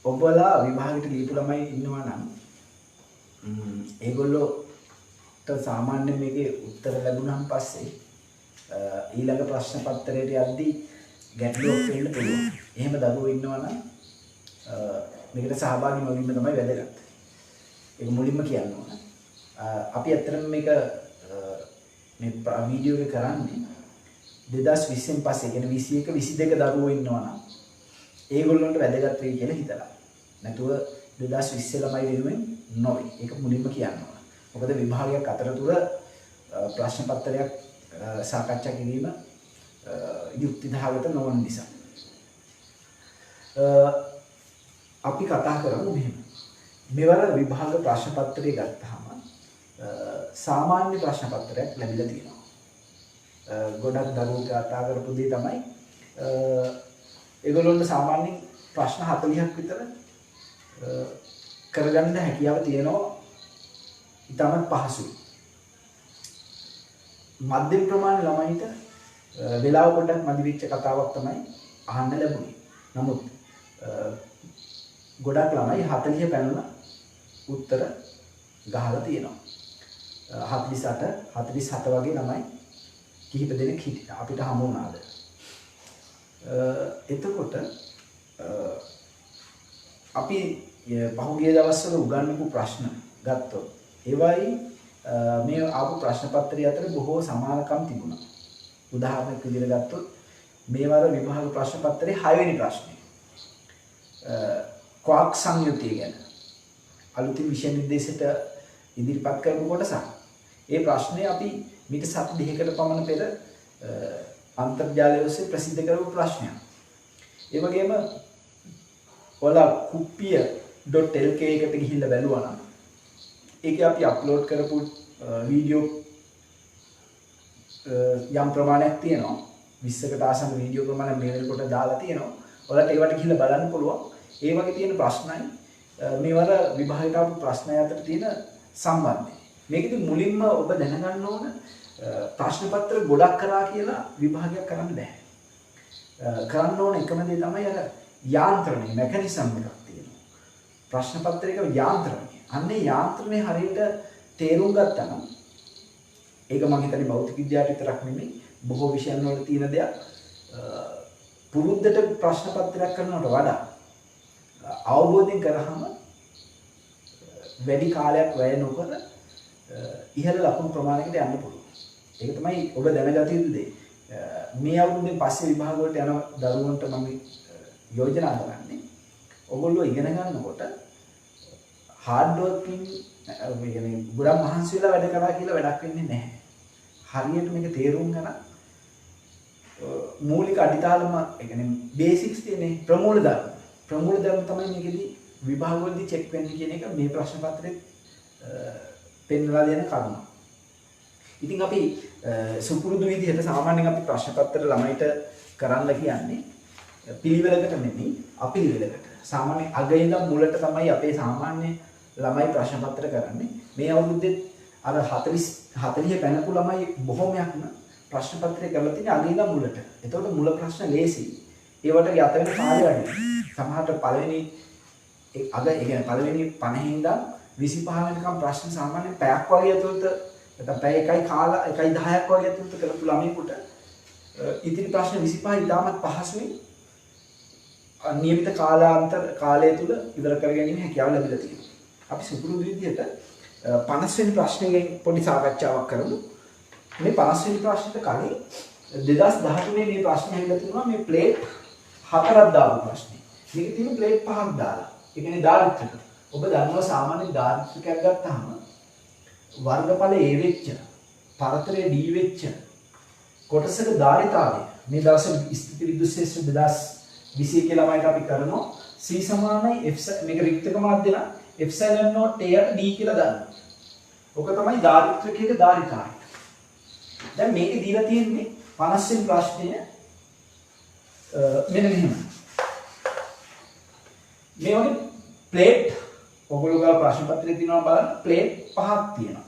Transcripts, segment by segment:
ඔබලා විභාගෙට ලියපු ළමයි ඉන්නවා නම් ඒගොල්ලෝට සාමාන්‍යයෙන් මේකේ උත්තර ලැබුණාන් පස්සේ ඊළඟ ප්‍රශ්න පත්‍රයට යද්දී ගැටලුවක් වෙන්න පුළුවන්. එහෙම දරුවෝ ඉන්නවා නම් මේකට සහභාගී නොවීම තමයි වැදගත්. ඒක මුලින්ම කියන්න ඕන. අපි ඇත්තටම මේක මේ වීඩියෝ එක කරන්නේ 2020න් පස්සේ කියන්නේ 21 22 දරුවෝ ඉන්නවා නම් ඒගොල්ලන්ට වැදගත් වෙයි කියලා හිතලා. නැතුව 2020 ළමයි වෙනුවෙන් නොවේ. ඒක මුලින්ම කියන්න ඕන. මොකද විභාගයක් අතරතුර ප්‍රශ්න පත්‍රයක් සාකච්ඡා කිරීම යුක්තිදායක නොවන නිසා. අපි කතා කරමු මෙහෙම. මෙවර විභාග ප්‍රශ්න පත්‍රය ගත්තාම සාමාන්‍ය ප්‍රශ්න පත්‍රයක් ලැබිලා තියෙනවා. ගොඩක් දරුවෝ කතා කරපු දේ තමයි ඒගොල්ලොන්ට සාමාන්‍යයෙන් ප්‍රශ්න 40ක් විතර කරගන්න හැකියාව තියෙනවා. ඉතාමත් පහසුයි. මධ්‍යම ප්‍රමාණ ළමයින්ට වෙලාව පොඩ්ඩක් මදි වෙච්ච කතාවක් තමයි අහන්න ලැබුණේ. නමුත් ගොඩක් ළමයි 40 පැනලා උත්තර ගහලා තියෙනවා. 48 47 වගේ ළමයි කිහිප දෙනෙක් අපිට හමු වුණාද. එතකොට අපි පහුගිය දවස්වල උගන්වපු ප්‍රශ්න ගත්තොත් ඒවයි මේ ආපු ප්‍රශ්න පත්‍රය අතර බොහෝ සමානකම් තිබුණා. උදාහරණයක් විදිහට ගත්තොත් මේවර විභාග ප්‍රශ්න පත්‍රයේ 6 වෙනි ප්‍රශ්නේ ක්වාක් සංයුතිය ගැන අලුතින් විෂය නිර්දේශයට ඉදිරිපත් කරපු කොටසක්. ඒ ප්‍රශ්නේ අපි මීට සති දෙකකට පමණ පෙර අන්තර්ජාලය ඔස්සේ ප්‍රසිද්ධ කරපු ප්‍රශ්නයක්. ඒ වගේම ඔයාලා kuppia.lk එකට ගිහිල්ලා බැලුවා නම් ඒකේ අපි අප්ලෝඩ් කරපු වීඩියෝ යම් ප්‍රමාණයක් තියෙනවා. 20කට ආසන්න වීඩියෝ ප්‍රමාණයක් මේ වෙනකොට දාලා තියෙනවා. ඔයාලට ඒවට ගිහිල්ලා බලන්න පුළුවන්. ඒ වගේ තියෙන ප්‍රශ්නයි මේවර විභාගයට ආපු ප්‍රශ්නය අතර තියෙන සම්බන්ධය. මේකෙදි මුලින්ම ඔබ දැනගන්න ඕන ප්‍රශ්න පත්‍ර ගොඩක් කරා කියලා විභාගයක් කරන්න බෑ. කරන්න ඕන එකම දේ තමයි අර යාන්ත්‍රණය මෙකැනිසම් එකක් තියෙනවා. ප්‍රශ්න පත්‍රයක යාන්ත්‍රණය. අන්නේ යාන්ත්‍රණය හරියට තේරුම් ගත්තා නම් ඒක මම හිතන්නේ භෞතික විද්‍යාවට විතරක් නෙමෙයි බොහෝ විෂයන් වල තියෙන දෙයක්. පුරුද්දට ප්‍රශ්න පත්‍රයක් කරනවට වඩා අවබෝධයෙන් කරාම වැඩි කාලයක් වැය නොකර ඉහළ ලකුණු ප්‍රමාණයකට යන්න පුළුවන්. ඒක තමයි ඔබ දැනගත යුතු දේ. මේ අවුරුද්දෙන් පස්සේ විභාග වලට යන දරුවන්ට මම යෝජනා කරන්නේ ඔයගොල්ලෝ ඉගෙන ගන්නකොට හાર્ඩ් වර්කින් يعني ගොඩක් මහන්සි වෙලා වැඩ කරා කියලා වැඩක් වෙන්නේ නැහැ. හරියට මේක තේරුම් ගන්න මූලික අඩිතාලම ඒ කියන්නේ බේසික්ස් තියෙන්නේ ප්‍රමූල ධර්ම. ප්‍රමූල ධර්ම තමයි මේකෙදි විභාග වලදී චෙක් වෙන්නේ කියන එක මේ ප්‍රශ්න පත්‍රයේ පෙන්වලා දෙන කරුණ. ඉතින් අපි සුපුරුදු විදිහට සාමාන්‍යයෙන් අපි ප්‍රශ්න පත්‍ර ළමයිට කරන්න කියන්නේ පිළිවෙලකට නෙමෙයි අපිළිවෙලකට. සාමාන්‍ය අග ඉඳන් මුලට තමයි අපේ සාමාන්‍ය ළමයි ප්‍රශ්න පත්‍ර කරන්නේ. මේ අවුරුද්දේ අර 40 පැනපු ළමයි බොහොමයක්ම ප්‍රශ්න පත්‍රය කරලා තියෙන්නේ අග ඉඳන් මුලට. එතකොට මුල ප්‍රශ්න ලේසි. ඒවට යත වෙන කාලය වැඩි. සමහරට පළවෙනි අග ඒ කියන්නේ පළවෙනි 50 ඉඳන් 25 වෙනිකම් ප්‍රශ්න සාමාන්‍යයෙන් පැයක් වගේ ඇතුළත නැත්නම් පැය එකයි කාලා 1:10ක් වගේ ඇතුළත කරපු ළමයෙකුට ඉතිරි ප්‍රශ්න 25 ඉතාමත් පහසුවෙන් නියමිත කාලය තුල ඉවර කර ගැනීම හැකියාව ලැබිලා තියෙනවා. අපි සුපුරුදු විදිහට 50 වෙනි ප්‍රශ්නයෙන් පොඩි සාකච්ඡාවක් කරමු. මේ 50 වෙනි ප්‍රශ්නෙට කලින් 2013 මේ ප්‍රශ්නේ ඇවිල්ලා තිනවා මේ ප්ලේට් 4ක් දාපු ප්‍රශ්නේ. මේකේ තියෙන ප්ලේට් 5ක් දාලා. ඒ කියන්නේ දාරිත්‍රික. ඔබ දන්නවා සාමාන්‍ය දාරිත්‍රිකයක් ගත්තාම වර්ගඵල A වෙච්ච, පරතරය D වෙච්ච කොටසක ධාරිතාවය මේ දවසේ ස්ථිති විද්‍යුත් ශාස්ත්‍ර 2020 කියලා ළමයිට අපි කරනවා C සමානයි F මේක රික්තක මාධ්‍ය නම් එප්සයිලන් නෝට් A යට D කියලා දානවා. ඔක තමයි ධාරිත්‍රිකයක ධාරිතාවය. දැන් මේකේ දීලා තියෙන්නේ 50 වෙනි ප්‍රශ්නය මෙන්න මෙහෙම. මේ වගේ ප්ලේට් ඔයගොල්ලෝ ගාව ප්‍රශ්න පත්‍රයේ තියෙනවා බලන්න ප්ලේට් 5ක් තියෙනවා.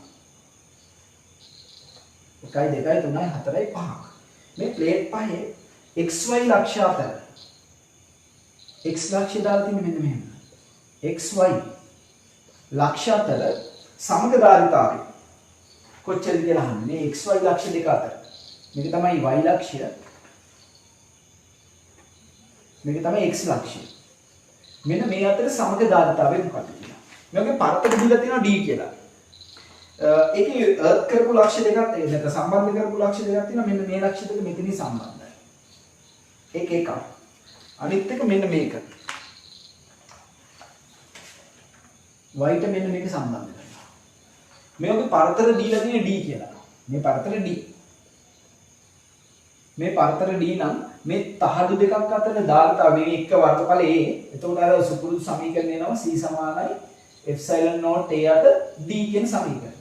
1 2 3 4 5ක්. මේ ප්ලේට් පහේ XY ලක්ෂ අතර x ලක්ෂය දාලා තියෙන්නේ මෙන්න මෙහෙම. xy ලක්ෂ අතර සමගධාරිතාවය කොච්චරද කියලා අහන්නේ. මේ xy ලක්ෂ දෙක අතර. මේක තමයි y ලක්ෂය. මේක තමයි x ලක්ෂය. මෙන්න මේ අතර සමගධාරිතාවය මොකක්ද කියලා. මේකේ පරතක දීලා තියෙනවා d කියලා. ඒකේ අර්ත් කරපු ලක්ෂ දෙකක් නැත්නම් සම්බන්ධ කරපු ලක්ෂ දෙකක් තියෙනවා. මෙන්න මේ ලක්ෂ දෙක මෙතනින් සම්බන්ධයි. ඒක එකක්. අනිත් එක මෙන්න මේක. y ට මෙන්න මේක සම්බන්ධ කරනවා. මේකේ පරතර දීලා තියෙන d කියලා. මේ පරතර d. මේ පරතර d නම් මේ තහඩු දෙකක් අතර ධාරිතාව මේ එක වර්ගඵල a. එතකොට අර සුපුරුදු සමීකරණය නම c සමානයි epsilon naught a අට d කියන සමීකරණය.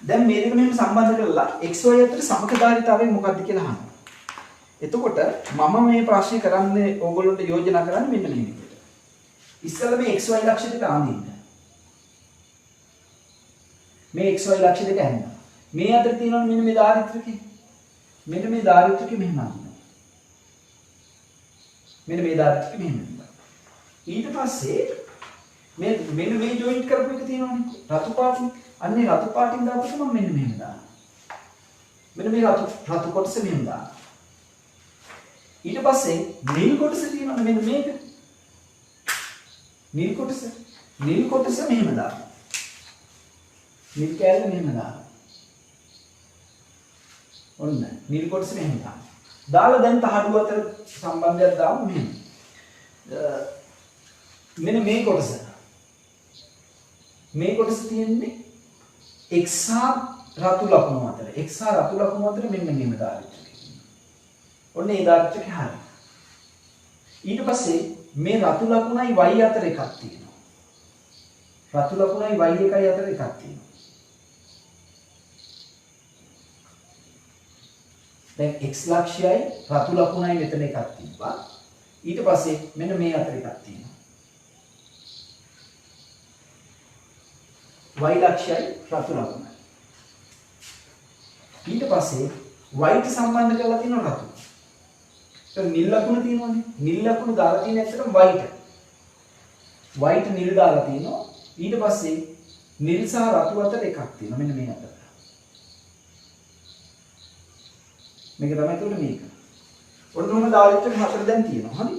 දැන් මේ දෙක මෙහෙම සම්බන්ධ කරලා xy අතර සමගධාරිතාවය මොකක්ද කියලා අහනවා. එතකොට මම මේ ප්‍රශ්නේ කරන්නේ ඕගොල්ලන්ට යෝජනා කරන්නේ මෙන්න මේ විදිහට. ඉස්සෙල්ලා මේ xy ලක්ෂ දෙක අඳින්න. මේ xy ලක්ෂ දෙක අඳින්න. මේ අතර තියෙනවා මෙන්න මේ ධාරිත්‍රිකය. මෙන්න මේ ධාරිත්‍රිකය මෙහෙම අඳින්න. මෙන්න මේ ධාරිත්‍රිකය මෙහෙම අඳින්න. ඊට පස්සේ මෙන්න මේ ජොයින්ට් කරපු එක තියෙනවනේ රතු පාටින්. අන්නේ රතු පාටින් දාපුවම මම මෙන්න මෙහෙම දානවා. මෙන්න මේ රතු කොටස මෙහෙම දානවා. ඊට පස්සේ නිල් කොටස තියෙනවනේ මෙන්න මේක. නිල් කොටස මෙහෙම දානවා. නිල් කෑල්ල මෙහෙම දානවා. ඔන්න නිල් කොටස මෙහෙම දානවා. දාලා දැන් තහඩුව අතර සම්බන්ධයක් දාමු මෙහෙම. මෙන්න මේ කොටස. මේ කොටස තියෙන්නේ x හා රතු ලකුණු අතර. x හා රතු ලකුණු අතර මෙන්න මෙහෙම ධාරිත්‍රිකය. ඔන්න ඒ ධාරිත්‍රිකය හරියි. ඊට පස්සේ මේ රතු ලකුණයි y අතර එකක් තියෙනවා. රතු ලකුණයි y එකයි අතර එකක් තියෙනවා. දැන් x ලක්ෂයයි රතු ලකුණයි මෙතන එකක් තිබ්බා. ඊට පස්සේ මෙන්න මේ අතර එකක් තියෙනවා. y ලක්ෂයයි රතු ලකුණයි. ඊට පස්සේ y ට සම්බන්ධ කරලා තියෙනවා රතු. ඒක නිල් ලකුණ තියෙනවානේ. නිල් ලකුණ දාලා තියෙන ඇත්තටම y ට. y ට නිල් දාලා තියෙනවා. ඊට පස්සේ නිල් සහ රතු අතර එකක් තියෙනවා. මෙන්න මේ අතර. මේක තමයි ඒකට මේක. ඔන්නෝම ධාරිත්‍රික හතර දැන් තියෙනවා. හරි.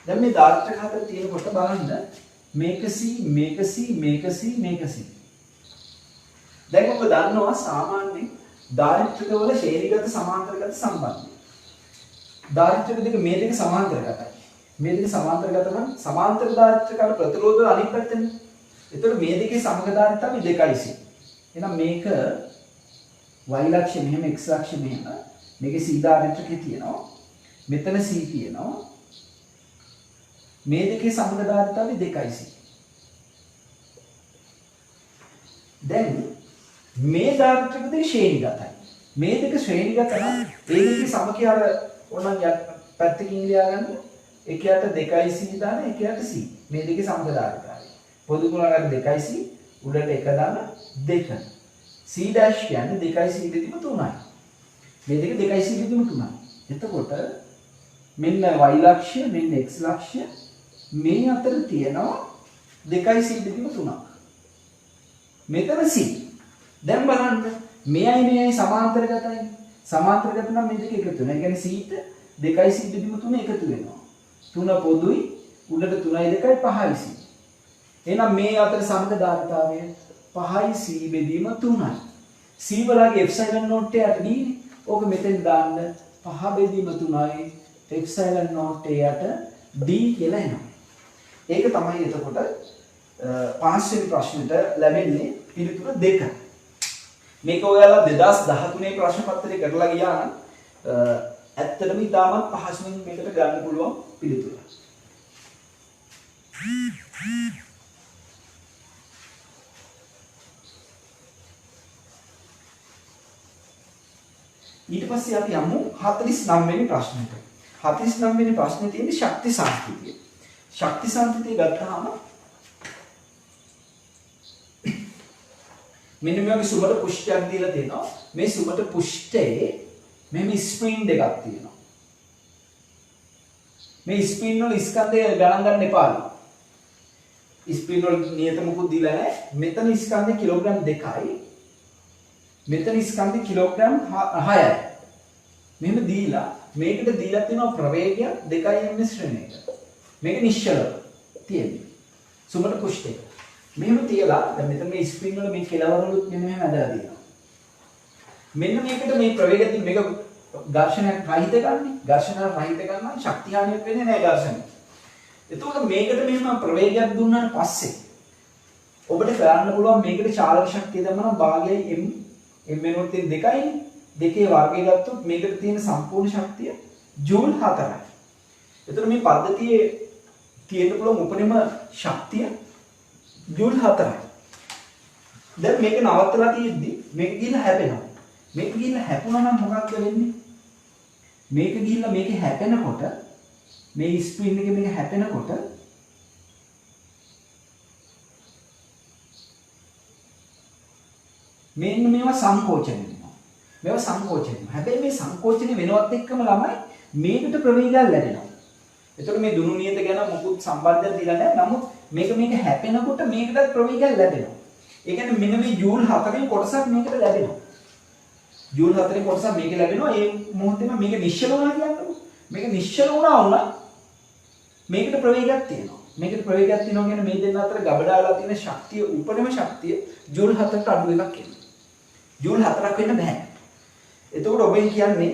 දැන් මේ ධාරිත්‍රික හතර තියෙනකොට බලන්න මේක c මේක c මේක c මේක c. දැන් ඔබ දන්නවා සාමාන්‍යයෙන් ධාරිත්‍රික වල ශ්‍රේණිගත සමාන්තරගත සම්බන්ධය. ධාරිත්‍රික දෙක මේ දෙක සමාන්තරගතයි. මේ දෙක සමාන්තරගත නම් සමාන්තර ධාරිත්‍රික වල ප්‍රතිරෝධ අනිත් පැත්තනේ. ඒතකොට මේ දෙකේ සමගධාරිතාවය 2c. එහෙනම් මේක y ලක්ෂය මෙහෙම x ලක්ෂය මෙහෙම. මේකේ c ධාරිත්‍රිකය තියෙනවා. මෙතන c තියෙනවා. මේ දෙකේ සමගධාරිතාවය 2c. දැන් මේ ධාරිත්‍රික දෙක ශ්‍රේණිගතයි. මේ දෙක ශ්‍රේණිගත නම් ඒ දෙකේ සමකය අර ඕනනම් පැත්තකින් ලියා ගන්න. එකයට 2c දාන එකයට c. මේ දෙකේ සමගධාරිතාවය. පොදු ගුණාකාර 2c උඩට 1 දාන 2. c dash කියන්නේ 2c දෙදීම 3යි. මේ දෙක 2c දෙදීම 3යි. එතකොට මෙන්න y ලක්ෂය මෙන්න x ලක්ෂය මේ අතර තියෙනවා 2c දෙදීම 3ක්. මෙතන c. දැන් බලන්න මෙයයි සමාන්තරගතයි. සමාන්තරගත නම් මේ දෙක එකතු වෙනවා. ඒ කියන්නේ c ට 2c බෙදීම 3 එකතු වෙනවා. 3 පොදුයි උඩට 3යි 2යි 5යි c. එහෙනම් මේ අතර සමගධාරිතාවය 5යි c බෙදීම 3යි. c වලගේ epsilon naught යට d නේ. ඕක මෙතෙන් දාන්න 5 බෙදීම 3යි epsilon naught යට d කියලා එනවා. ඒක තමයි එතකොට පස්වෙනි ප්‍රශ්නෙට ලැබෙන්නේ පිළිතුර 2. මේක ඔයාලා 2013 ප්‍රශ්න පත්‍රය කරලා ගියා නම් ඇත්තටම ඉතාමත් පහසුවෙන් මේකට ගන්න පුළුවන් පිළිතුර. ඊට පස්සේ අපි යමු 49 වෙනි ප්‍රශ්නෙට. 49 වෙනි ප්‍රශ්නේ තියෙන්නේ ශක්ති සංස්කෘතිය. ශක්ති සංස්කෘතිය ගත්තාම මෙන්න මේ වගේ සුබට පුෂ්ඨයක් දීලා තියෙනවා. මේ සුබට පුෂ්ඨයේ මෙහෙම ස්ප්‍රින් දෙකක් තියෙනවා. මේ ස්ප්‍රින් වල ස්කන්ධය ගණන් ගන්න එපාලු. ස්පීඩ් වල නියත මොකුත් දීලා නැහැ. මෙතන ස්කන්ධය කිලෝග්‍රෑම් 2යි. මෙතන ස්කන්ධය කිලෝග්‍රෑම් 6යි. මෙහෙම දීලා මේකට දීලා තියෙනවා ප්‍රවේගය 2 ms ශ්‍රේණියක. මේක නිශ්චල තියෙන්නේ. සුමට කුෂ්ඨය. මෙහෙම තියලා දැන් මෙතන මේ ස්ප්‍රින්ග් වල මේ කෙලවරවලුත් මෙන්න මෙහෙම ඇදලා තියෙනවා. මෙන්න මේකට මේ ප්‍රවේගයෙන් මේක ඝර්ෂණයක් රහිත ගන්නේ. ඝර්ෂණ රහිත ගන්නම් ශක්තිය හානියක් වෙන්නේ නැහැ ඝර්ෂණය. එතකොට මේකට මෙහෙම ප්‍රවේගයක් දුන්නාට පස්සේ ඔබට කරන්න පුළුවන් මේකට චාලක ශක්තිය දැම්මම භාගයයි m වෙනුවට තියෙන 2යි. දෙකේ වර්ගය ගත්තොත් මේකට තියෙන සම්පූර්ණ ශක්තිය ජූල් 4යි. එතකොට මේ පද්ධතියේ තියෙන්න පුළුවන් උපරිම ශක්තිය ජූල් 4යි. දැන් මේක නවත්තලා තියෙද්දි මේක ගිහිල්ලා හැපෙනවා. මේක ගිහිල්ලා හැපුණා නම් මොකක්ද වෙන්නේ? මේක ගිහිල්ලා මේකේ හැපෙනකොට මේ ස්ප්‍රින් එකේ මේක හැපෙනකොට මෙන්න මේවා සංකෝචනය වෙනවා. මේවා සංකෝචනය වෙනවා. හැබැයි මේ සංකෝචනය වෙනවත් එක්කම ළමයි මේකට ප්‍රවේගයක් ලැබෙනවා. එතකොට මේ දුනු නියත ගැන මොකුත් සම්බන්ධයක් දීලා නැහැ. නමුත් මේක හැපෙනකොට මේකටත් ප්‍රවේගයක් ලැබෙනවා. ඒ කියන්නේ මෙන්න මේ ජූල් 4 කොටසක් මේකට ලැබෙනවා. ජූල් 4 කොටසක් මේක ලැබෙනවා. ඒ මොහොතේම මේක නිශ්චල වුණා කියන්නකො. මේක නිශ්චල වුණා මේකට ප්‍රවේගයක් තියෙනවා. මේකට ප්‍රවේගයක් තියෙනවා කියන්නේ මේ දෙන්න අතර ගබඩාලා තියෙන ශක්තිය උපරිම ශක්තිය ජූල් 4කට අඩු එකක් එනවා. ජූල් 4ක් වෙන්න බෑ. එතකොට ඔබෙන් කියන්නේ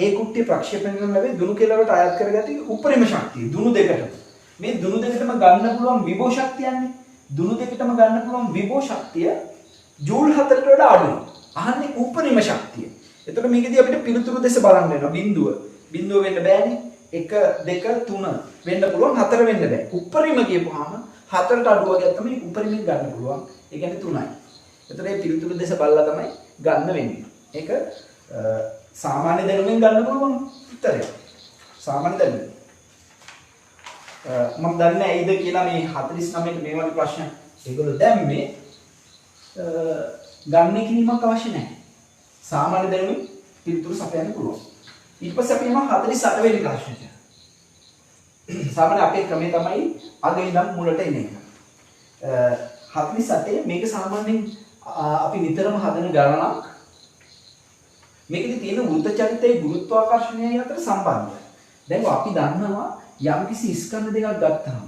ඒ කුට්ටිය ප්‍රක්ෂේපණය කරන ලැබෙන දුනු කෙලවරට අයත් කරගatti උපරිම ශක්තිය දුනු දෙකටම. මේ දුනු දෙකටම ගන්න පුළුවන් විභව ශක්තියන්නේ. දුනු දෙකටම ගන්න පුළුවන් විභව ශක්තිය ජූල් 4ට වඩා අඩුයි. අහන්නේ උපරිම ශක්තිය. එතකොට මේකදී අපිට පිළිතුරු දෙස බලන්න වෙනවා. බිඳුව. බිඳුව වෙන්න බෑනේ. 1 2 3 වෙන්න පුළුවන් 4 වෙන්න බෑ. උපරිම කියපුවාම 4ට අඩු වගේ තමයි උපරිමෙන් ගන්න පුළුවන්. ඒ කියන්නේ 3යි. එතකොට මේ පිළිතුරු දෙස බලලා තමයි ගන්න වෙන්නේ. ඒක සාමාන්‍ය දැනුමෙන් ගන්න පුළුවන් උත්තරය. සාමාන්‍ය දැනුම. මම දන්නේ ඇයිද කියලා මේ 49 මේ වගේ ප්‍රශ්න ඒගොල්ලෝ දැම්මේ ගන්න කිරීමක් අවශ්‍ය නැහැ. සාමාන්‍ය දැනුමින් පිළිතුරු සපයන්න පුළුවන්. ඊට පස්සේ අපි යනවා 48 වෙනි ප්‍රශ්නෙට. සාමාන්‍ය අපේ ක්‍රමය තමයි අග ඉඳන් මුලට එන එක. 48 මේක සාමාන්‍යයෙන් අපි නිතරම හදන ගණනක්. මේකේ තියෙන වෘත්ත චලිතයේ ගුරුත්වාකර්ෂණයයි අතර සම්බන්ධය. දැන් අපි දන්නවා යම්කිසි ස්කන්ධ දෙකක් ගත්තාම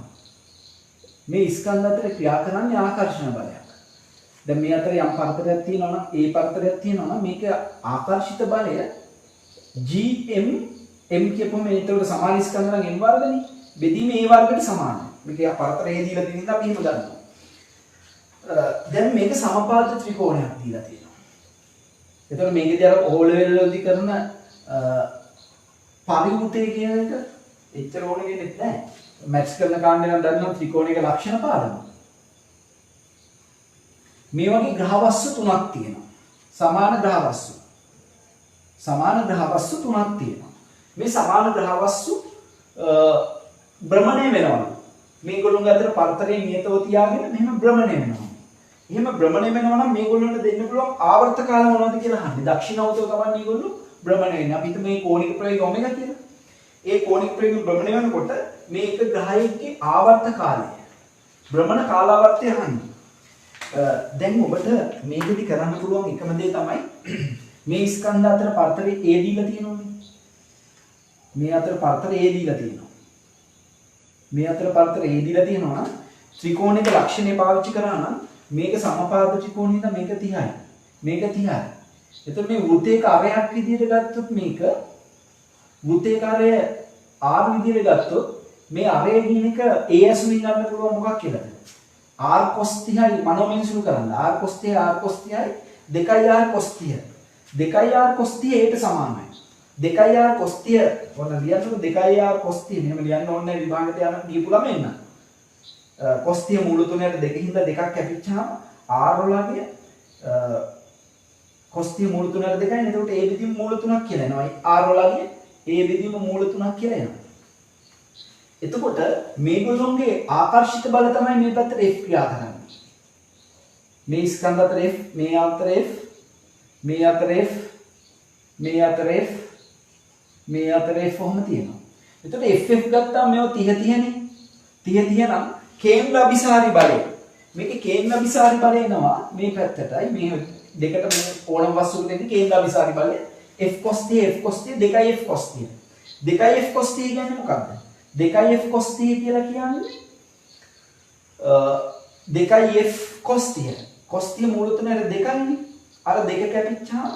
මේ ස්කන්ධ අතර ක්‍රියා කරන්නේ ආකර්ෂණ බලයක්. දැන් මේ අතර යම් පරතරයක් තියෙනවා නම් ඒ පරතරයක් තියෙනවා නම් මේක ආකර්ෂිත බලය Gm m කියපුවම ඒකට සමාන ස්කන්ධ නම් n වර්ගනේ. බෙදීම a වර්ගයට සමානයි. මේක පරතරයේ දීලා තියෙන නිසා අපි එහෙම ගන්නවා. දැන් මේක සමපාද ත්‍රිකෝණයක් දීලා තියෙනවා. එතකොට මේකේදී අර O level වලදී කරන පරිවෘතය කියන එක එච්චර ඕනේ වෙන්නේ නැහැ. මැත්ස් කරන කාණ්ඩේ නම් දන්නවා ත්‍රිකෝණයක ලක්ෂණ පාඩම. මේ වගේ ග්‍රහවස්තු තුනක් තියෙනවා. සමාන ග්‍රහවස්තු. සමාන ග්‍රහවස්තු තුනක් තියෙනවා. මේ සමාන ග්‍රහවස්තු භ්‍රමණය වෙනවා. මේගොල්ලෝ අතර පරතරයේ නියතව තියාගෙන මෙහෙම භ්‍රමණය වෙනවා. එහෙම භ්‍රමණය වෙනවා නම් මේගොල්ලන්ට දෙන්න පුළුවන් ආවර්ත කාල මොනවද කියලා අහන්නේ. දක්ෂිණවතෝ තමයි මේගොල්ලෝ භ්‍රමණය වෙන්නේ. අපි හිතමු මේ කෝණික ප්‍රවේගය ඔමෙගා කියලා. ඒ කෝණික ප්‍රවේගය භ්‍රමණය වෙනකොට මේ එක ග්‍රහයකගේ ආවර්ත කාලය භ්‍රමණ කාලාවර්තය අහන්නේ. දැන් ඔබට මේකෙදි කරන්න පුළුවන් එකම දේ තමයි මේ ස්කන්ධ අතර පරතරය A දීලා තියෙනවනේ. මේ අතර පරතරය A දීලා තියෙනවා. මේ අතර පරතරය A දීලා තියෙනවා නම් ත්‍රිකෝණික ලක්ෂණය පාවිච්චි කරා නම් මේක සමපාද ත්‍රිකෝණික මේක 30යි. මේක 30යි. එතකොට මේ වෘත්තයක අරයක් විදිහට ගත්තොත් මේක වෘත්තයක අරය R විදිහට ගත්තොත් මේ අරය කියන එක A ඇසුරින් ගන්න පුළුවන් මොකක් කියලාද? R cos 30යි මනෝමයෙන් සුළු කරන්න. R cos 30 R cos 30යි 2R cos 30. 2R cos 30 ඒට සමානයි. 2R cos 30 ඔන්න ලියන්නකො 2R cos 30 මෙහෙම ලියන්න ඕනේ විභාගයට යන දීපු ළමෙන්න. cos 30 මූල තුනට දෙකින්ද දෙකක් කැපිච්චාම R වලගේ cos 30 මූල තුනට දෙකයි. එතකොට A බෙදීම මූල තුනක් කියලා එනවා. R වලගේ A බෙදීම මූල තුනක් කියලා එනවා. එතකොට මේගොල්ලෝගේ ආකර්ෂිත බල තමයි මේ පැත්තට F ක්‍රියා කරන්නේ. මේ ස්කන්ධ අතර F, මේ අතර F, මේ අතර F, මේ අතර F, මේ අතර F ඔහොම තියෙනවා. එතකොට FF ගත්තාම මේව 30 30නේ. 30 30 නම් කේන්ද්‍ර අභිසාරි බලය. මේකේ කේන්ද්‍ර අභිසාරි බලය එනවා මේ පැත්තටයි මේ දෙකට මේ ඕනම වස්තුවකට එන්නේ කේන්ද්‍ර අභිසාරි බලය F cos θ 2f cos θ 2f cos θ කියන්නේ මොකක්ද 2f cos θ කියලා කියන්නේ 2f cos θ cos θ මූල තුනට 2යිනේ අර දෙක කැපිච්චාම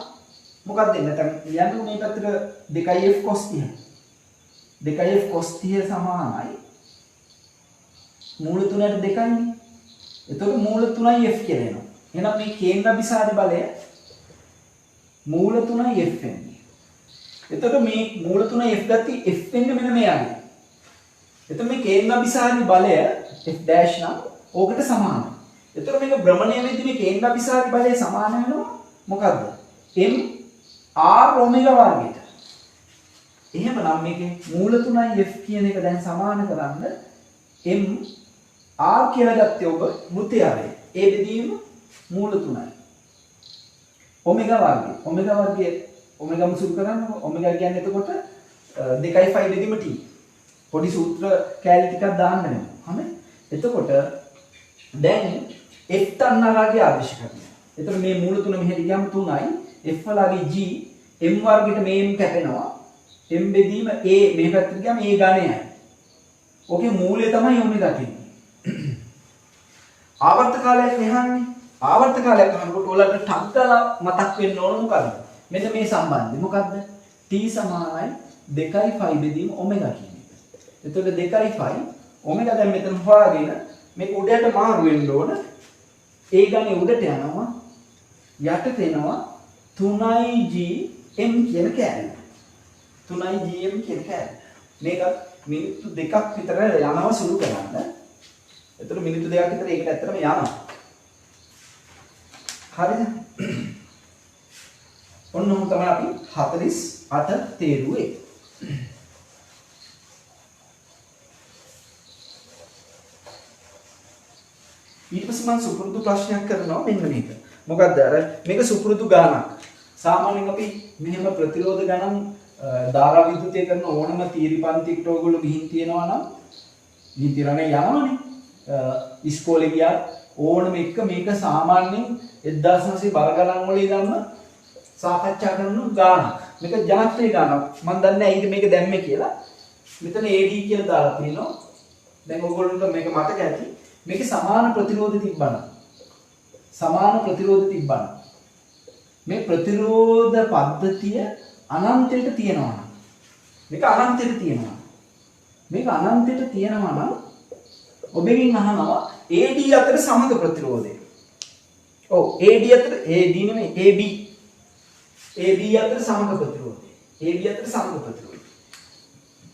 මොකක්ද එන්නේ නැත්නම් යන්නේ මේ පැත්තට 2f cos θ 2f cos θ සමානයි මූල තුනට 2යිනේ එතකොට මූල 3යි f කියලා එනවා එහෙනම් මේ කේන්ද්‍ර අභිසාරි බලය මූල 3යි f වෙන්නේ. එතකොට මේ මූල 3යි f ගත්තී f වෙන්නේ මෙන්න මෙයාගේ. එතකොට මේ කේන්ද්‍ර අභිසාරි බලය f dash නම් ඕකට සමානයි. එතකොට මේක භ්‍රමණය වෙද්දී මේ කේන්ද්‍ර අභිසාරි බලය සමාන වෙනවා මොකද්ද? m r ඔමෙගා වර්ගයට. එහෙමනම් මේකේ මූල 3යි f කියන එක දැන් සමාන කරන්න m r කියලා ගත්තේ ඔබ වෘත්තයයි. ඒ බෙදීම මූල 3යි. ඔමෙගා වර්ගය. ඔමෙගා වර්ගය ඔමෙගා මුසුරු කරන්නේ ඔමෙගා කියන්නේ එතකොට 2.5 බෙදීම t. පොඩි සූත්‍ර කැලි ටිකක් දාන්න වෙනවා. හරි? එතකොට දැන් f තණ්හාගේ ආදේශකරණය. එතකොට මේ මූල 3 මෙහෙට ගියාම 3යි. f වලගේ g m වර්ගයට මේ m කැපෙනවා. m බෙදීම a මේ පැත්තට ගියාම a ගණයයි. ඔකේ මූලය තමයි ඔමෙගා කියන්නේ. ආවර්ත කාලයක් නෙහන්නේ. ආවර්ත කාලයක් අහනකොට ඔයාලට ටක් දාලා මතක් වෙන්න ඕන මොකද්ද? මෙන්න මේ සම්බන්ධය. මොකද්ද? t සමානයි 2.5 බෙදීම ඔමෙගා කියන එක. එතකොට 2.5 ඔමෙගා දැන් මෙතන හොයාගෙන මේක උඩට මාරු වෙන්න ඕන. ඒ ගණේ උඩට යනවා. යටට එනවා 3gm කියන කෑල්ල. 3gm කියන කෑල්ල. මේක මිනිත්තු 2ක් විතර යනවා සුළු කරන්න. එතකොට මිනිත්තු 2ක් විතර ඒකට ඇත්තටම යනවා. හරිද? ඔන්න ඔහොම තමයි අපි 48 තේරුවේ. ඊට පස්සේ මම සුපුරුදු ප්‍රශ්නයක් කරනවා මෙන්න මේක. මොකක්ද අර මේක සුපුරුදු ගණනක්. සාමාන්‍යයෙන් අපි මෙහෙම ප්‍රතිරෝධ ගණන් ධාරා විද්‍යුතය කරන ඕනම තීරිපන්තිකට ඔයගොල්ලෝ ගිහින් තියෙනවා නම් ගිහින් තිරනේ යනවනේ. ඉස්කෝලේ ගියා ඕනම එක මේක සාමාන්‍යයෙන් 1900 බර ගණන් වල ඉඳන්ම සාකච්ඡා කරන ගානක්. මේක ජනප්‍රිය ගානක්. මම දන්නේ ඇයිද මේක දැම්මේ කියලා. මෙතන AD කියලා දාලා තියෙනවා. දැන් ඔයගොල්ලන්ට මේක මතක ඇති. මේකේ සමාන ප්‍රතිරෝධ තිබ්බනම්. සමාන ප්‍රතිරෝධ තිබ්බනම්. මේ ප්‍රතිරෝධ පද්ධතිය අනන්තයට තියෙනවා නම්. මේක අනන්තයට තියෙනවා. මේක අනන්තයට තියෙනවා නම් ඔබෙන් අහනවා AD අතර සමග ප්‍රතිරෝධය. ඔව් AD අතර AD නෙමෙයි AB. AB අතර සමග ප්‍රතිරෝධය. AB අතර සමග ප්‍රතිරෝධය.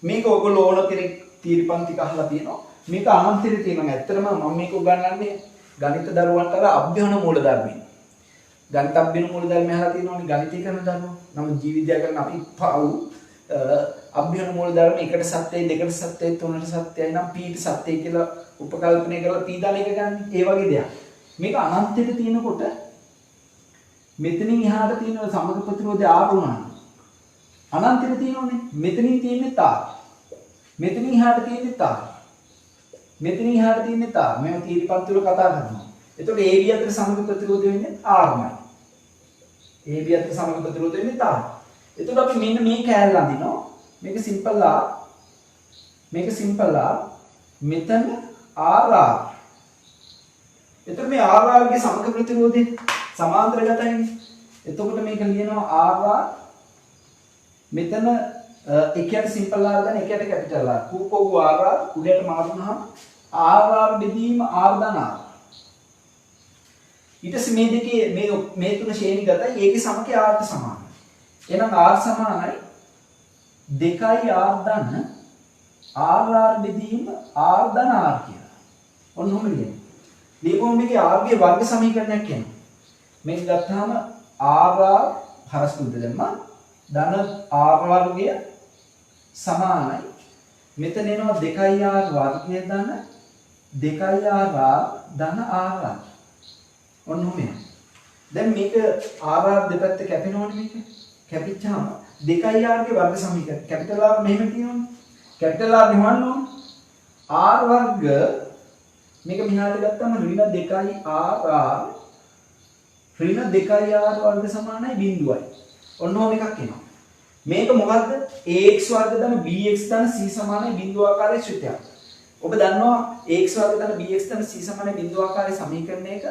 මේක ඔයගොල්ලෝ ඕන කෙනෙක් තීරපන්තික අහලා තියෙනවා. මේක අනන්තයේ තියෙනවා. ඇත්තටම මම මේක උගන්වන්නේ ගණිත දරුවන්ට අර අභ්‍යවන මූලධර්මයෙන්. ගණිත අභ්‍යවන මූලධර්මය අහලා තියෙනවනේ ගණිතය කරන දරුවෝ. නමුත් ජීවිතය කරන අපි පව් අභ්‍යවන මූලධර්ම එකට සත්‍යයි දෙකට සත්‍යයි තුනට සත්‍යයි නම් p ට සත්‍යයි කියලා උපකල්පනය කරලා p දාන එක ගන්න. ඒ වගේ දෙයක්. මේක අනන්තයට තියෙනකොට මෙතනින් එහාට තියෙන සමග ප්‍රතිරෝධය r වුණා. අනන්තයට තියෙනෝනේ. මෙතනින් තියෙන්නේ තාර. මෙතනින් එහාට තියෙන්නේ තාර. මෙතනින් එහාට තියෙන්නේ තාර. මම තීරපන්ති වල කතා කරනවා. එතකොට AB අතර සමග ප්‍රතිරෝධය වෙන්නේ r-මයි. AB අතර සමග ප්‍රතිරෝධය වෙන්නේ තාර. එතකොට අපි මෙන්න මේ කෑල්ල අඳිනවා. මේක සිම්පල් r. මේක සිම්පල් r. මෙතන r. එතකොට මේ r ගේ සමග ප්‍රතිරෝධය සමාන්තරගතයිනේ. එතකොට මේක ලියනවා r මෙතන එකයට සිම්පල් r දාන එකයට කැපිටල් r. කූපව r උඩට මාරුනහම r බෙදීම r දාන r. ඊට පස්සේ මේ දෙකේ මේ තුන ශ්‍රේණිගතයි. ඒකේ සමකය r ට සමානයි. එහෙනම් r සමානයි 2r ධන r බෙදීම r ධන r කියලා. ඔන්න ඔහොම ලියන්න. ලියපුවම මේකේ r ගේ වර්ග සමීකරණයක් එනවා. මේක ගත්තාම r හරස් මුද්ද දැම්මා ධන r වර්ගය සමානයි. මෙතන එනවා 2r වර්ගය ධන 2r ධන r. ඔන්න ඔහොම. දැන් මේක r දෙපැත්ත කැපෙනවනේ මේක. කැපිච්චාම 2r ගේ වර්ග සමීකරණ කැපිටල් R මෙහෙම තියෙනවනේ. කැපිටල් R නිවන්න ඕනේ. r වර්ග මේක මෙහාට ගත්තම ඍණ 2r ඍණ 2r වර්ග සමානයි 0යි. ඔන්න ඔහොම එකක් එනවා. මේක මොකද්ද? ax වර්ග ධන bx ධන c සමානයි 0 ආකාරයේ ශ්‍රිතයක්. ඔබ දන්නවා ax වර්ග ධන bx ධන c සමානයි 0 ආකාරයේ සමීකරණයක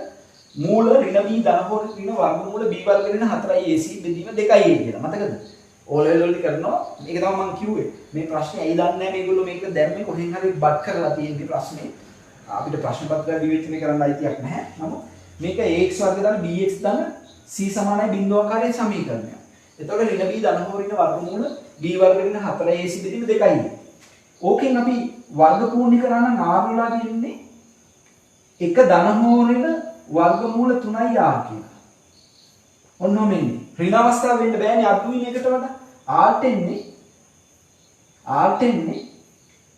මූල ඍණ b ධන හෝ ඍණ වර්ගමූල b වර්ග ඍණ 4ac බෙදීම 2a කියලා. මතකද? ඕ ලෙවල් වලට කරනවා. මේක තමයි මම කිව්වේ. මේ ප්‍රශ්නේ ඇයි දන්නේ නැහැ මේගොල්ලෝ මේක දැම්මේ කොහෙන් හරි බත් කරලා තියෙන්නේ ප්‍රශ්නේ. අපිට ප්‍රශ්න පත්‍රය විවේචනය කරන්න අයිතියක් නැහැ. නමුත් මේක ax වර්ග ධන bx ධන c සමානයි 0 ආකාරයේ සමීකරණයක්. එතකොට ඍණ b ධන හෝ ඍණ වර්ගමූල b වර්ග ඍණ 4ac බෙදීම 2යි. ඕකෙන් අපි වර්ග පූර්ණ කරා නම් r වෙලා තියෙන්නේ 1 ධන හෝ ඍණ වර්ගමූල 3යි r කියලා. ඔන්න මෙන්නේ. ඍණ අවස්ථාව වෙන්න බෑනේ අඩුයින් එකට වඩා. r එන්නේ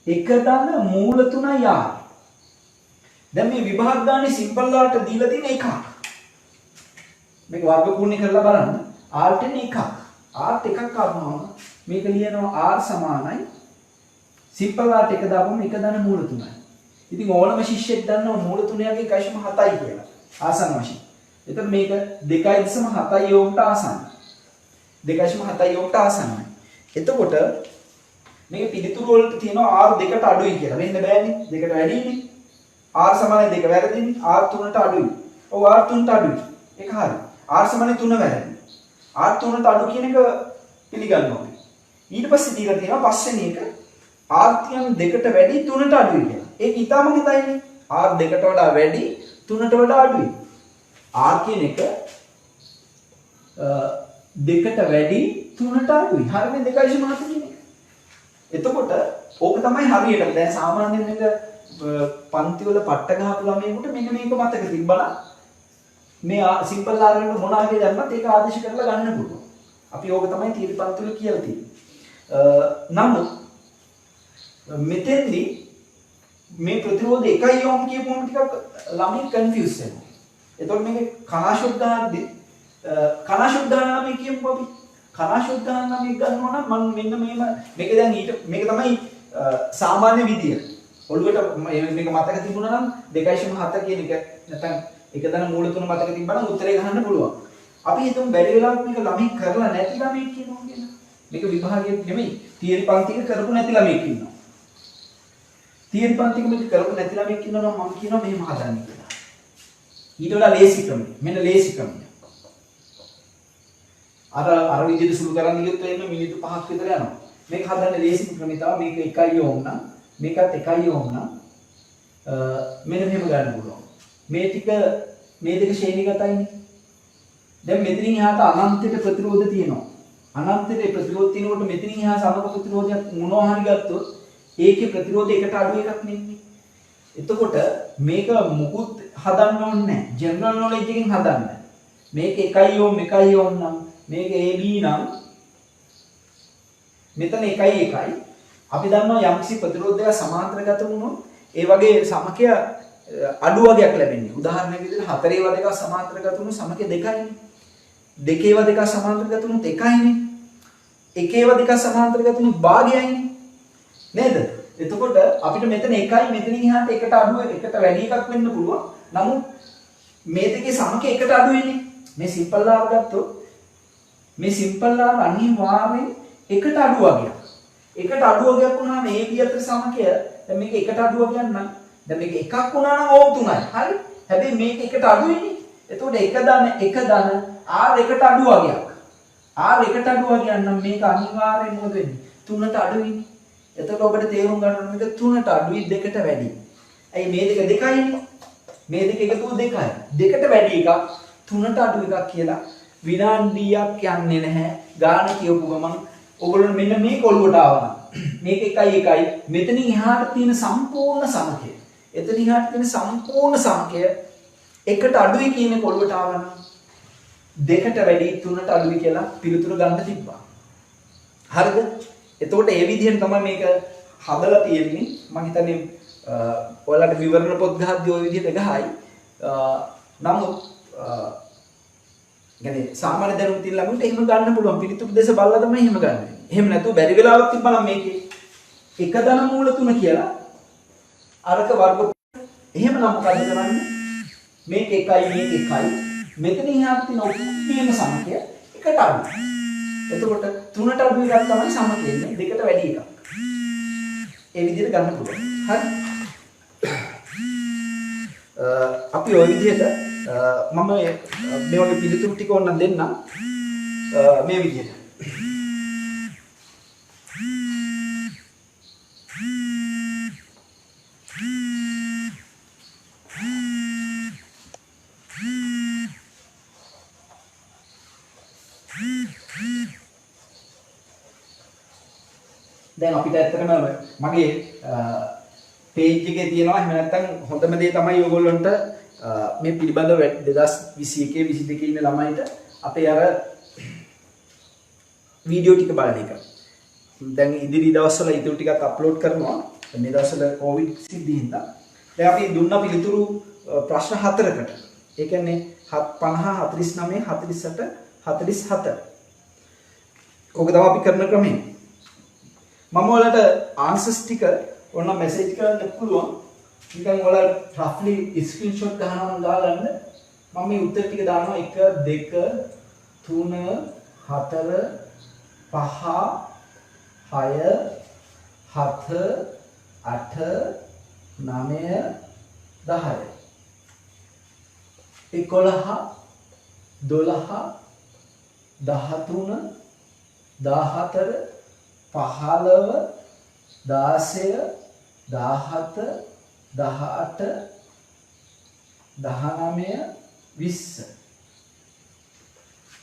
1 ධන මූල 3යි r. දැන් මේ විභාග ගානේ සිම්පල් වලට දීලා තියෙන එකක්. මේක වර්ග පූර්ණ කරලා බලන්න. r එන්නේ එකක්. r එකක් ආවම මේක ලියනවා r සමානයි සිම්පල් වලට එක දාපුවම 1 ධන මූල 3යි. ඉතින් ඕනම ශිෂ්‍යෙක් දන්නවා මූල 3ගේ 1.7යි කියලා. ආසන්න වශයෙන්. එතකොට මේක 2.7යි යොමුට ආසන්නයි. 2.7යි යොමුට ආසන්නයි. එතකොට මේක පිළිතුරු වලට තියෙනවා r 2ට අඩුයි කියලා. වෙන්න බෑනේ. 2ට වැඩිනේ. r සමානයි 2 වැරදිනේ. r 3ට අඩුයි. ඔව් r 3ට අඩුයි. ඒක හරි. r සමානයි 3 වැරදි. r 3ට අඩු කියන එක පිළිගන්නවා. ඊට පස්සේ දීලා තියෙනවා පස්වෙනි එක r තියන් 2ට වැඩි 3ට අඩුයි කියලා. ඒක ඊටම හිතයිනේ. r 2ට වඩා වැඩි 3ට වඩා අඩුයි. r කියන එක 2ට වැඩි 3ට අඩුයි. හරිනේ 2.7 කියන එක. එතකොට ඕක තමයි හරියට. දැන් සාමාන්‍යයෙන් මේක පන්ති වල පට්ට ගහපු ළමයෙකුට මෙන්න මේක මතක තිබ්බනම් මේ සිම්පල් r වලට මොන ආගේ දැම්මත් ඒක ආදේශ කරලා ගන්න පුළුවන්. අපි ඕක තමයි තීර පන්ති වල කියලා තියෙන්නේ. නමුත් මෙතෙන්දී මේ ප්‍රතිරෝධ 1 ඕම් කියපුවම ටිකක් ළමයි කන්ෆියුස් වෙනවා. එතකොට මේක කලාශුද්ධාද්දී කලාශුද්ධාන ළමයි කියමුකෝ අපි. කලාශුද්ධාන ළමයි ගන්නවා නම් මම මෙන්න මේක දැන් මේක තමයි සාමාන්‍ය විදිය. ඔළුවට මේක මතක තිබුණා නම් 2.7 කියන එක නැත්නම් එක දන මූල 3 මතක තිබ්බනම් උත්තරේ ගන්න පුළුවන්. අපි හිතමු බැරි වෙලාවට මේක ළමයි කරලා නැති ළමයි කියනවා කියලා. මේක විභාගයේ නෙමෙයි තියරි පන්තික කරපු නැති ළමයි කියනවා. තියරි පන්තික මේක කරපු නැති ළමයි කියනවා නම් මම කියනවා මෙහෙම හදන්න කියලා. ඊට වඩා ලේසි ක්‍රමය. මෙන්න ලේසි ක්‍රමය. අර විදිහට සුළු කරන් ගියොත් එන්න මිනිත්තු 5ක් විතර යනවා. මේක හදන්න ලේසි ක්‍රමය තමයි මේක 1 ඕම් නම් මේකත් 1 ඕම් නම් මෙන්න මෙහෙම ගන්න පුළුවන්. මේ ටික මේ දෙක ශ්‍රේණිගතයිනේ. දැන් මෙතනින් එහාට අනන්තයට ප්‍රතිරෝධ තියෙනවා. අනන්තයට ප්‍රතිරෝධ තියෙනකොට මෙතනින් එහා සමග ප්‍රතිරෝධයක් මොනවා හරි ගත්තොත් ඒකේ ප්‍රතිරෝධය එකට අඩු එකක් නෙන්නේ. එතකොට මේක මුකුත් හදන්න ඕනේ නැහැ. ජෙනරල් නොලෙජ් එකෙන් හදන්න. මේක 1 ඕම් 1 ඕම් නම් මේක AB නම් මෙතන 1 අපි දන්නවා යම්කිසි ප්‍රතිරෝධයක් සමාන්තරගත වුණොත් ඒ වගේ සමකය අඩු වගේක් ලැබෙන්නේ. උදාහරණයක් විදිහට 4 ඒවා දෙක සමාන්තරගත වුණොත් සමකය 2යිනේ. 2 ඒවා දෙක සමාන්තරගත වුණොත් 1යිනේ. 1 ඒවා දෙක සමාන්තරගත වුණොත් භාගයයිනේ. නේද? එතකොට අපිට මෙතන 1යි මෙතනින් එහාට එකට අඩු එකට වැඩි එකක් වෙන්න පුළුවන්. නමුත් මේ දෙකේ සමකය එකට අඩුයිනේ. මේ සිම්පල් ආර් ගත්තොත් මේ සිම්පල් ආර් අනිවාර්යෙන් එකට අඩු වගේක්. එකට අඩු වගේක් වුණාම AB අතර සමකය දැන් මේක එකට අඩු වගයක් නම් දැන් මේක එකක් වුණා නම් ඕම් 3යි. හරි? හැබැයි මේක එකට අඩුයිනේ. එතකොට එක ධන R එකට අඩු වගයක්. R එකට අඩු වගයක් නම් මේක අනිවාර්යෙන් මොකද වෙන්නේ? 3ට අඩුයිනේ. එතකොට ඔබට තේරුම් ගන්න ඕනේ මේක 3ට අඩුයි 2ට වැඩි. ඇයි මේ දෙක 2යිනේ? මේ දෙක එකතුව 2යි. 2ට වැඩි එකක් 3ට අඩු එකක් කියලා විනාඩියක් යන්නේ නැහැ. ගාන කියවපු ගමන් ඔයගොල්ලෝ මෙන්න මේක ඔළුවට ආවනම් මේක 1 මෙතනින් එහාට තියෙන සම්පූර්ණ සමකය. එතනින් එහාට තියෙන සම්පූර්ණ සමකය එකට අඩුයි කියන කොළුවට ආවනම් 2ට වැඩි 3ට අඩුයි කියලා පිළිතුරු ගන්න තිබ්බා. හරිද? එතකොට ඒ විදිහට තමයි මේක හදලා තියෙන්නේ. මම හිතන්නේ ඔයාලට විවරණ පොත් ගහද්දී ওই විදිහට ගහයි. නමුත් يعني සාමාන්‍ය දැනුම තියෙන ළමුන්ට එහෙම ගන්න පුළුවන්. පිළිතුරු දෙස බලලා තමයි එහෙම ගන්න. එහෙම නැතුව බැරි වෙලාවක් තිබ්බනම් මේකේ එක ධන මූල 3 කියලා අරක වර්ග එහෙමනම් මොකද කරන්නේ? මේක එකයි මේක එකයි. මෙතන ඉහාට තියෙන ඔක්කොම සමකය එකට අඩු. එතකොට 3ට අඩු එකක් තමයි සමකය ඉන්නේ. 2ට වැඩි එකක්. ඒ විදිහට ගන්න පුළුවන්. හරි. අපි ওই විදිහට මම මේ වගේ පිළිතුරු ටික ඕනනම් දෙන්නම්. මේ විදිහට. දැන් අපිට ඇත්තටම මගේ page එකේ තියෙනවා එහෙම නැත්නම් හොඳම දේ තමයි ඔයගොල්ලන්ට මේ පිළිබඳව 2021 22 ඉන්න ළමයිට අපේ අර වීඩියෝ ටික බලන එක. දැන් ඉදිරි දවස්වල ඊටු ටිකක් අප්ලෝඩ් කරනවා. මේ දවස්වල කොවිඩ් සිද්ධි හින්දා. දැන් අපි දුන්න පිළිතුරු ප්‍රශ්න 4කට. ඒ කියන්නේ 50 49 48 47. ඕක තමයි අපි කරන ක්‍රමය. මම ඔයාලට ආන්සර්ස් ටික ඔන්න මෙසේජ් කරන්න පුළුවන්. නිකන් ඔයාලා රෆ්ලි ස්ක්‍රීන්ෂොට් ගන්නවා නම් දාගන්න. මම මේ උත්තර ටික දානවා 1 2 3 4 5 6 7 8 9 10 11 12 13 14 15 16 17 18 19 20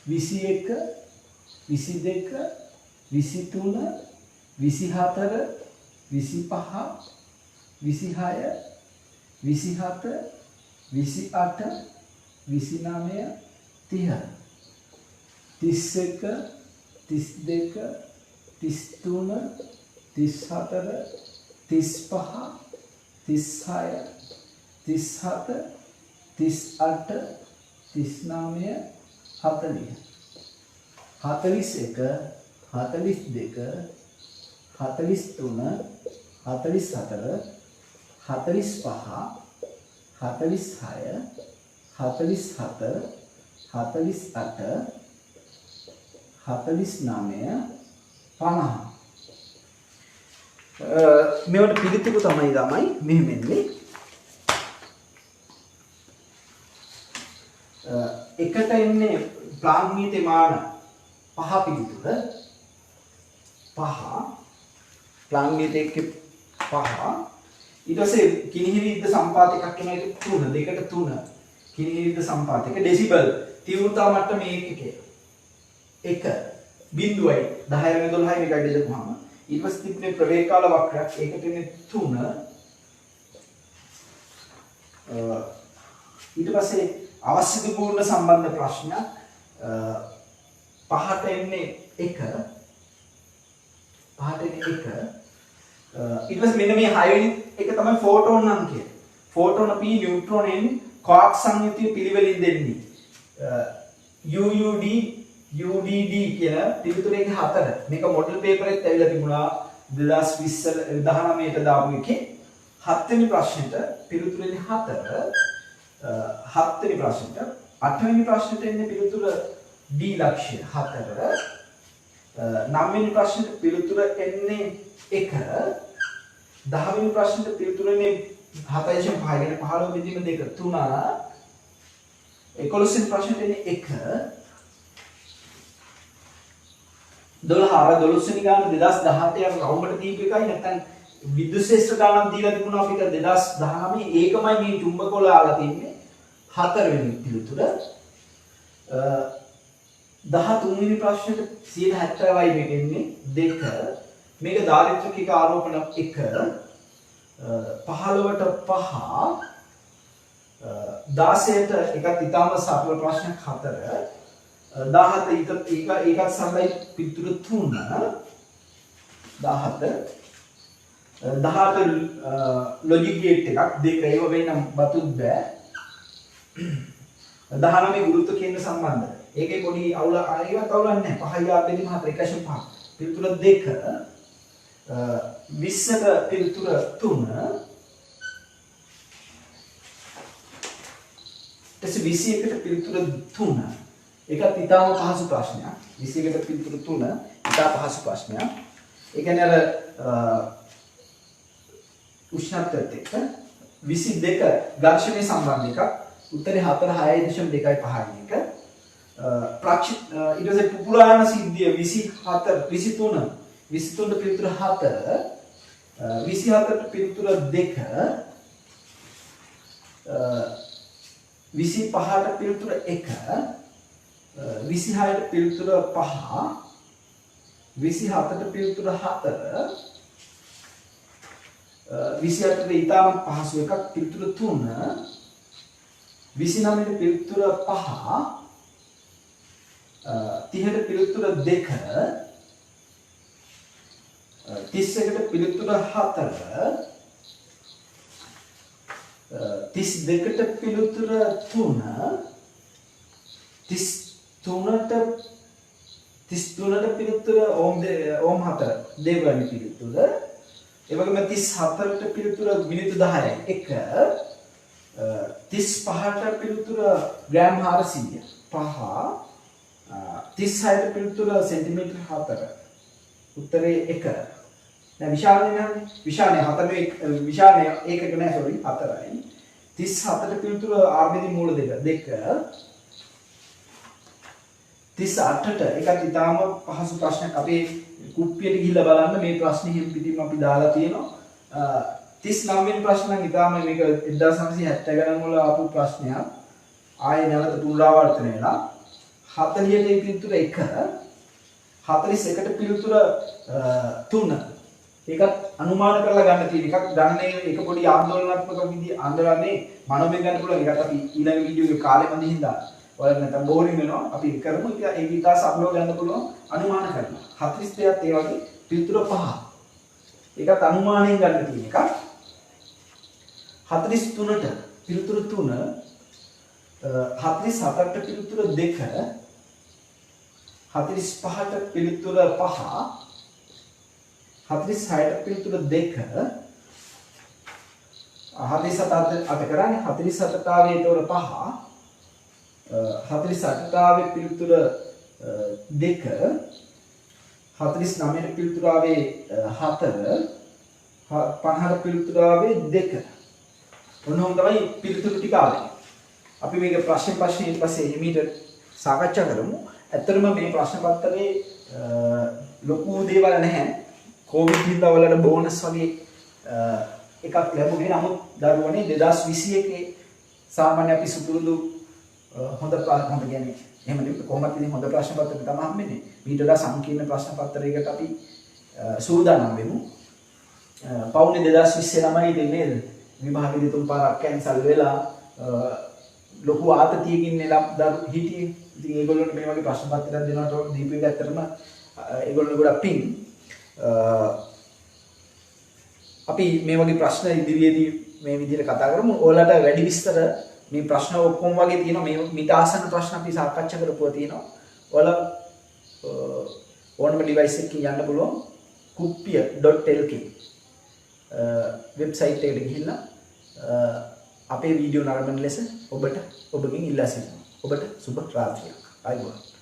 21 22 23 24 25 26 27 28 29 30 31 32 33 34 35 36 37 38 39 40 41 42 43 44 45 46 47 48 49 50 මේවට පිළිතුරු තමයි මෙහෙම එන්නේ. එකට එන්නේ ප්ලාන්මීටේ මාන 5 පිළිතුර 5 ප්ලාන්මීටේ එකේ 5 ඊට පස්සේ කිනිහිරිද්ද සම්පාත එකක් එන එක 3 දෙකට 3 කිනිහිරිද්ද සම්පාත එක ඩෙසිබල් තීව්‍රතා මට්ටම ඒකකය 1 බිඳුවයි 10 12 මේකයි දෙදපුවාම ඊට පස්සේ තිබුණේ ප්‍රවේග කාල වක්‍රයක් ඒකට එන්නේ 3 ඊට පස්සේ අවශ්‍ය පූර්ණ සම්බන්ධ ප්‍රශ්න 5ට එන්නේ 1 ඊට පස්සේ මෙන්න මේ 6 වෙනි එක තමයි ෆෝටෝන් අංකය. ෆෝටෝන P නියුට්‍රෝන N ක්වාක් සංයුතිය පිළිවෙලින් දෙන්නේ. UUD UDD කියන පිළිතුරේ 4. මේක මොඩල් පේපර් එකත් ඇවිල්ලා තිබුණා 2020 19ට දාපු එකේ 7 වෙනි ප්‍රශ්නෙට පිළිතුරේ 4. 7 වෙනි ප්‍රශ්නෙට 8 වෙනි ප්‍රශ්නෙට එන්නේ පිළිතුර D ලක්ෂ්‍ය 4. 9 වෙනි ප්‍රශ්නෙට පිළිතුර එන්නේ 1. 10 වෙනි ප්‍රශ්නෙට පිළිතුර එන්නේ 7.5 ගැන 15 බෙදීම 2 3. 11 වෙනි ප්‍රශ්නෙට එන්නේ 1. 12 වෙනි ගාන 2018 යන රවුමට දීපු එකයි නැත්නම් විද්‍යුත් ශේෂ්ත්‍ර ගානක් දීලා තිබුණා අපිට 2019 ඒකමයි මේ චුම්බකවල ආලා තින්නේ 4 වෙනි පිළිතුර 13 වෙනි ප්‍රශ්නෙට 70%යි මේක එන්නේ 2 මේක දාරිද්ර්යික ආරෝපණ 1 15ට 5 16ට එකක් ඉතාම සරල ප්‍රශ්නයක් 4 17 ඒකත් සරලයි පිළිතුර 3 17 18 ලොජික් ගේට් එකක් 2 ඒව වෙන්න බතුත් බෑ 19 ගුරුත්ව කේන්ද්‍ර සම්බන්ධ ඒකේ පොඩි අවුල ඒවත් අවුලක් නැහැ 5 බෙදීම 4 1.5 පිළිතුර 2 20ට පිළිතුර 3 21කට පිළිතුර 3. ඒකත් ඉතාම පහසු ප්‍රශ්නයක්. 21කට පිළිතුර 3 ඉතා පහසු ප්‍රශ්නයක්. ඒ කියන්නේ අර උෂ්ණත්වයත් එක්ක 22 ඝර්ෂණය සම්බන්ධ එකක්. උත්තරේ 4 6.25 එක. ඊට පස්සේ පුපුරාණ සිද්ධිය 24 23 23ට පිළිතුර 4 24ට පිළිතුර 2 25ට පිළිතුර 1 26ට පිළිතුර 5 27ට පිළිතුර 4 28ට ඉතාම පහසු එකක් පිළිතුර 3 29ට පිළිතුර 5 30ට පිළිතුර 2 31ට පිළිතුර 4 32ට පිළිතුර 3 33ට පිළිතුර ඕම් 4 දෙවැනි පිළිතුර ඒ වගේම 34ට පිළිතුර මිනිත්තු 10යි 1 35ට පිළිතුර ග්‍රෑම් 400 5 36ට පිළිතුර සෙන්ටිමීටර් 4 උත්තරේ 1 දැන් විශාලනේ නේද විශාලනේ 4 විශාලනේ ඒකක නෑ සෝරි 4යි 37ට පිළිතුර ආර්බිදි මූල 2 38ට ඒකත් ඉතාම පහසු ප්‍රශ්නයක් අපේ කුප්පියට ගිහිල්ලා බලන්න මේ ප්‍රශ්නේ හිම් පිටින්ම අපි දාලා තියෙනවා 39 වෙනි ප්‍රශ්න නම් ඉතාම මේක 1970 ගණන් වල ආපු ප්‍රශ්නයක් ආයේ නැවත පුනරාවර්තනය වෙලා 40ට පිළිතුර 1 41ට පිළිතුර 3 ඒකත් අනුමාන කරලා ගන්න තියෙන එකක් ගණනේ එක පොඩි ආందోලනාත්මක විදිහ ආందోලනේ මනෝමය ගන්න පුළුවන් ඒකට අපි ඊළඟ වීඩියෝ එකේ කාලෙ මැදින් හින්දා ඔයාලට නැත්නම් බෝරින් වෙනවා අපි කරමු ඒක විකාශ අපලෝඩ් ගන්න පුළුවන් අනුමාන කරනවා 42ත් ඒ වගේ පිළිතුර 5 ඒකත් අනුමානයෙන් ගන්න තියෙන එකක් 43ට පිළිතුර 3 47ට පිළිතුර 2 45ට පිළිතුර 5 46ට පිළිතුර 2 47ට අත කරන්නේ 47ට ආවේ ඒතොර 5 48ට ආවේ පිළිතුර 2 49ට පිළිතුර ආවේ 4 50ට පිළිතුර ආවේ 2 ඔන්නෝම තමයි පිළිතුරු ටික ආවේ අපි මේක ප්‍රශ්න ඊට පස්සේ හිමීට සාකච්ඡා කරමු ඇත්තටම මේ ප්‍රශ්න පත්‍රයේ ලොකු දේවල් නැහැ කොවිඩ් හින්දා වලට බෝනස් වගේ එකක් ලැබුණේ නමුත් දරුවනේ 2021 සාමාන්‍ය අපි සුපුරුදු හොඳ කියන්නේ එහෙම නෙමෙයි කොහොමද ඉතින් හොඳ ප්‍රශ්න පත්‍රයක් තමයි හම්බෙන්නේ ඊට වඩා සංකීර්ණ ප්‍රශ්න පත්‍රයකට අපි සූදානම් වෙමු පවුනේ 2020 ළමයි දෙන්නේ විභාගෙදි තුන් පාරක් කැන්සල් වෙලා ලොකු ආතතියකින් දරු හිටියේ ඉතින් ඒගොල්ලන්ට මේ වගේ ප්‍රශ්න පත්‍රයක් දෙනකොට දීපු එක ඇත්තටම ඒගොල්ලෝ ගොඩක් පිං අපි මේ වගේ ප්‍රශ්න ඉදිරියේදී මේ විදිහට කතා කරමු. ඔයාලට වැඩි විස්තර මේ ප්‍රශ්න ඔක්කොම වගේ තියෙනවා. මේ මිට ආසන්න ප්‍රශ්න අපි සාකච්ඡා කරපුවා තියෙනවා. ඔයාලා ඕනම ඩිවයිස් එකකින් යන්න පුළුවන් kuppia.lk වෙබ්සයිට් එකට ගිහිල්ලා අපේ වීඩියෝ නරඹන ලෙස ඔබට ඔබගෙන් ඉල්ලා සිටිනවා. ඔබට සුබ රාත්‍රියක්. ආයුබෝවන්.